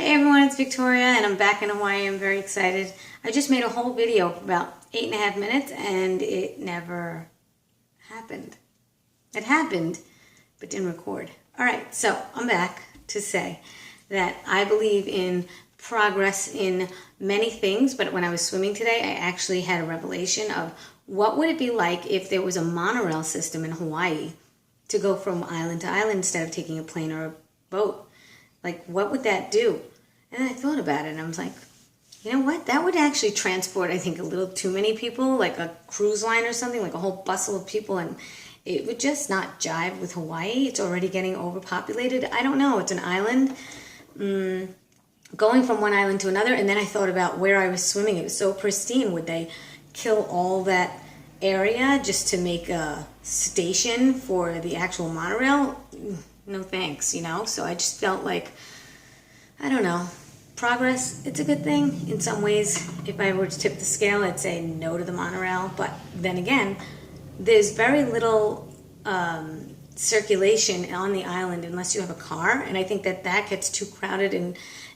Hey everyone, it's Victoria and I'm back in Hawaii. I'm very excited. I just made a whole video for about 8.5 minutes and it never happened. It happened, but didn't record. Alright, so I'm back to say that I believe in progress in many things, but when I was swimming today, I actually had a revelation of what would it be like if there was a monorail system in Hawaii to go from island to island instead of taking a plane or a boat. Like, what would that do? And I thought about it, and I was like, you know what? That would actually transport, I think, a little too many people, like a cruise line or something, like a whole bustle of people, and it would just not jive with Hawaii. It's already getting overpopulated. I don't know. It's an island. Going from one island to another, and then I thought about where I was swimming. It was so pristine. Would they kill all that area just to make a station for the actual monorail? No thanks, you know? So I just felt like, I don't know, progress, it's a good thing. In some ways, if I were to tip the scale, I'd say no to the monorail. But then again, there's very little circulation on the island unless you have a car. And I think that that gets too crowded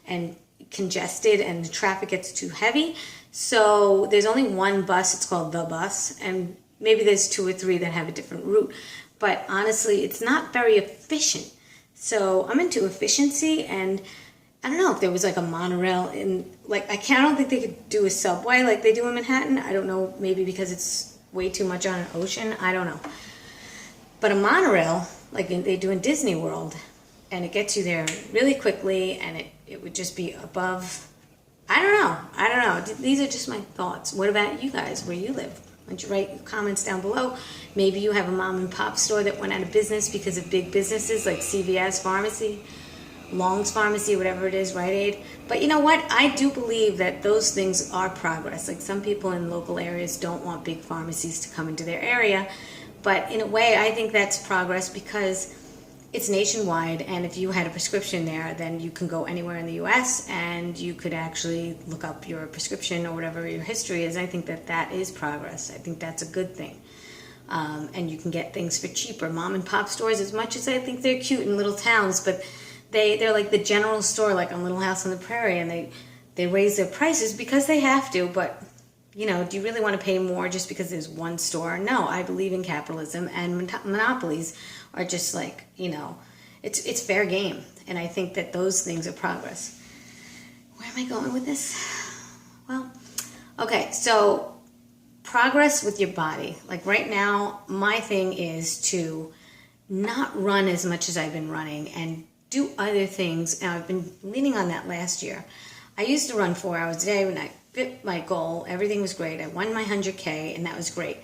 and congested and the traffic gets too heavy. So there's only one bus, it's called the bus, and maybe there's 2 or 3 that have a different route. But honestly, it's not very efficient. So I'm into efficiency, and I don't know if there was like a monorail in, like, I don't think they could do a subway like they do in Manhattan. I don't know, maybe because it's way too much on an ocean. I don't know. But a monorail, like they do in Disney World, and it gets you there really quickly, and it would just be above. I don't know. These are just my thoughts. What about you guys, where you live? Why don't you write your comments down below? Maybe you have a mom and pop store that went out of business because of big businesses like CVS Pharmacy, Long's Pharmacy, whatever it is, Rite Aid. But you know what? I do believe that those things are progress. Like, some people in local areas don't want big pharmacies to come into their area. But in a way, I think that's progress because it's nationwide, and if you had a prescription there, then you can go anywhere in the U.S. and you could actually look up your prescription or whatever your history is. I think that that is progress. I think that's a good thing. And you can get things for cheaper. Mom and pop stores, as much as I think they're cute in little towns, but they're like the general store, like on Little House on the Prairie, and they raise their prices because they have to. But, you know, do you really want to pay more just because there's one store? No, I believe in capitalism, and monopolies are just like, you know, it's fair game. And I think that those things are progress. Where am I going with this? Well, okay, so progress with your body. Like right now, my thing is to not run as much as I've been running and do other things. Now, I've been leaning on that last year. I used to run 4 hours a day when I fit my goal. Everything was great. I won my 100K, and that was great.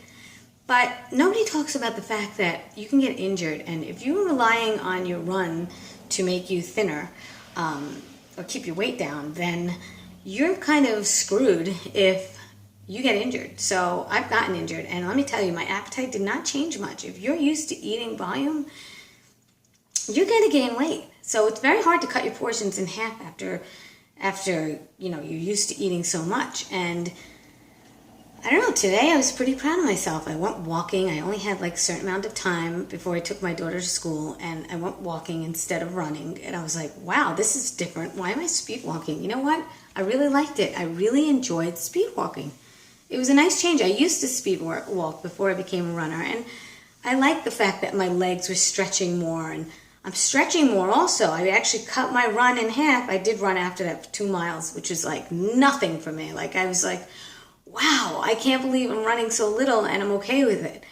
But nobody talks about the fact that you can get injured, and if you're relying on your run to make you thinner or keep your weight down, then you're kind of screwed if you get injured. So I've gotten injured, and let me tell you, my appetite did not change much. If you're used to eating volume, you're going to gain weight. So it's very hard to cut your portions in half after you know, you're used to eating so much. And I don't know, today I was pretty proud of myself. I went walking. I only had like a certain amount of time before I took my daughter to school, and I went walking instead of running. And I was like, wow, this is different. Why am I speed walking? You know what? I really liked it. I really enjoyed speed walking. It was a nice change. I used to speed walk before I became a runner, and I liked the fact that my legs were stretching more, and I'm stretching more also. I actually cut my run in half. I did run after that for 2 miles, which is like nothing for me. Like, I was like, wow, I can't believe I'm running so little and I'm okay with it.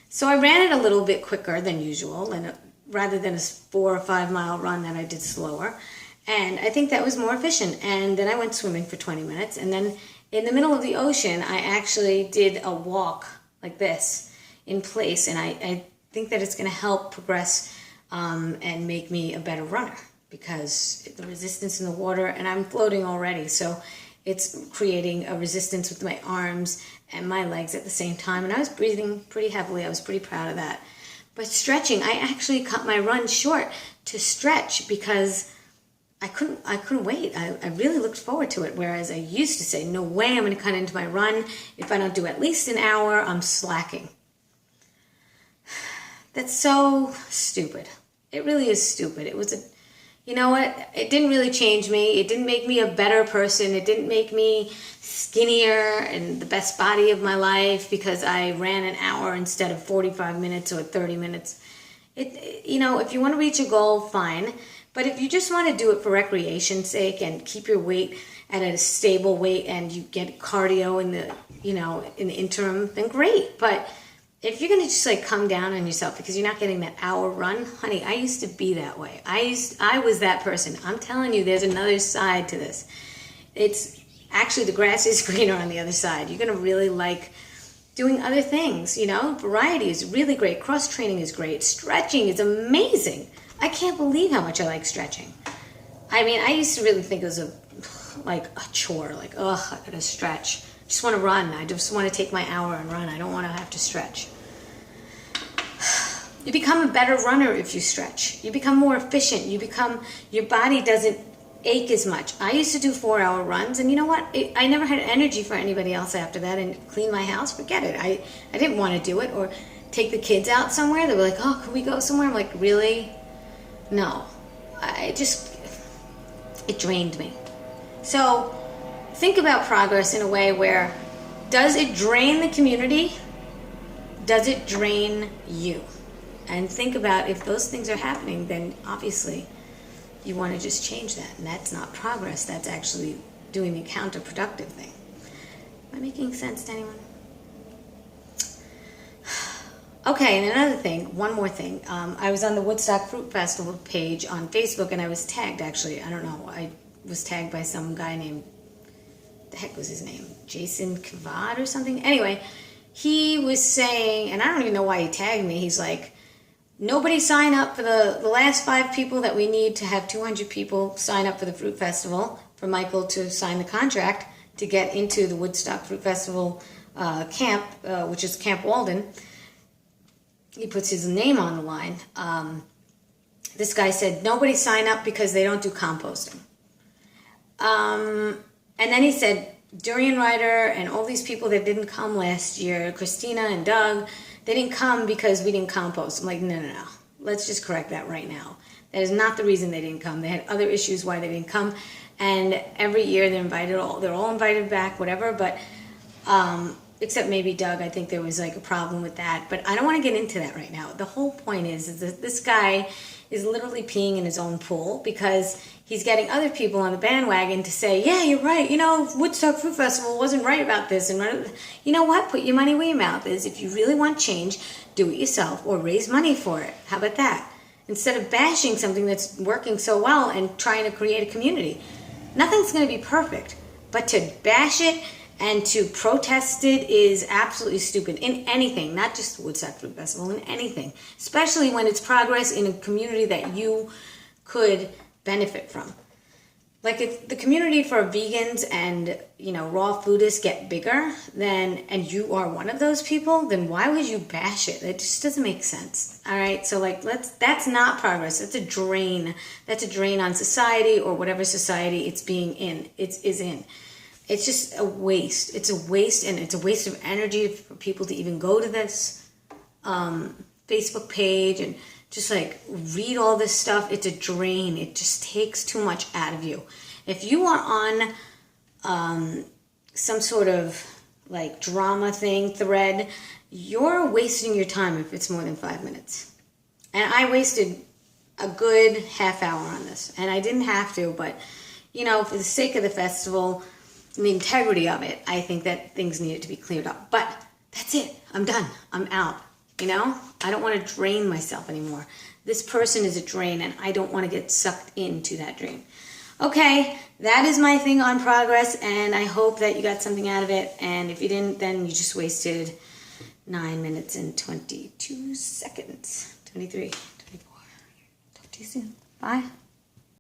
So I ran it a little bit quicker than usual, and rather than a 4 or 5 mile run that I did slower. And I think that was more efficient. And then I went swimming for 20 minutes. And then in the middle of the ocean, I actually did a walk like this in place. And I think that it's going to help progress and make me a better runner because the resistance in the water, and I'm floating already. So it's creating a resistance with my arms and my legs at the same time. And I was breathing pretty heavily. I was pretty proud of that. But stretching, I actually cut my run short to stretch because I couldn't wait. I really looked forward to it. Whereas I used to say, no way, I'm going to cut into my run. If I don't do at least an hour, I'm slacking. That's so stupid. It really is stupid. It was a you know what? It didn't really change me. It didn't make me a better person. It didn't make me skinnier and the best body of my life because I ran an hour instead of 45 minutes or 30 minutes. You know, if you want to reach a goal, fine. But if you just want to do it for recreation's sake and keep your weight at a stable weight and you get cardio in the, you know, in the interim, then great. But if you're going to just like come down on yourself because you're not getting that hour run, honey, I used to be that way. I was that person. I'm telling you, there's another side to this. It's actually the grass is greener on the other side. You're going to really like doing other things, you know. Variety is really great. Cross training is great. Stretching is amazing. I can't believe how much I like stretching. I mean, I used to really think it was a chore. Like, ugh, I gotta stretch. I just want to run. I just want to take my hour and run. I don't want to have to stretch. You become a better runner if you stretch. You become more efficient. Your body doesn't ache as much. I used to do 4-hour runs, and you know what? I never had energy for anybody else after that, and clean my house, forget it. I didn't want to do it, or take the kids out somewhere. They were like, oh, can we go somewhere? I'm like, really? No. It drained me. So think about progress in a way where, does it drain the community? Does it drain you? And think about if those things are happening, then obviously you want to just change that. And that's not progress. That's actually doing the counterproductive thing. Am I making sense to anyone? Okay, and another thing, one more thing. I was on the Woodstock Fruit Festival page on Facebook, and I was tagged, actually. I don't know. I was tagged by some guy named, the heck was his name? Jason Kavad or something? Anyway, he was saying, and I don't even know why he tagged me. He's like, nobody sign up for the last 5 people that we need to have 200 people sign up for the Fruit Festival, for Michael to sign the contract to get into the Woodstock Fruit Festival camp, which is Camp Walden. He puts his name on the line. This guy said, nobody sign up because they don't do composting. And then he said, Durian Ryder and all these people that didn't come last year, Christina and Doug, they didn't come because we didn't compost. I'm like, no. Let's just correct that right now. That is not the reason they didn't come. They had other issues why they didn't come. And every year they're all invited back, whatever. But except maybe Doug, I think there was like a problem with that. But I don't want to get into that right now. The whole point is that this guy is literally peeing in his own pool because he's getting other people on the bandwagon to say, yeah, you're right. You know, Woodstock Fruit Festival wasn't right about this. And you know what? Put your money where your mouth is. If you really want change, do it yourself or raise money for it. How about that? Instead of bashing something that's working so well and trying to create a community. Nothing's going to be perfect. But to bash it and to protest it is absolutely stupid in anything, not just the Woodstock Fruit Festival, in anything. Especially when it's progress in a community that you could benefit from. Like if the community for vegans and, you know, raw foodists get bigger, and you are one of those people, then why would you bash it? It just doesn't make sense. All right, so like that's not progress. That's a drain. That's a drain on society or whatever society it's being in. Is in. It's just a waste. It's a waste, and it's a waste of energy for people to even go to this Facebook page and just like read all this stuff. It's a drain. It just takes too much out of you. If you are on some sort of like drama thread, you're wasting your time if it's more than 5 minutes. And I wasted a good half hour on this, and I didn't have to, but you know, for the sake of the festival and the integrity of it, I think that things needed to be cleared up. But that's it. I'm done. I'm out. You know, I don't want to drain myself anymore. This person is a drain, and I don't want to get sucked into that drain. Okay, that is my thing on progress, and I hope that you got something out of it. And if you didn't, then you just wasted 9 minutes and 22 seconds. 23, 24. Talk to you soon. Bye.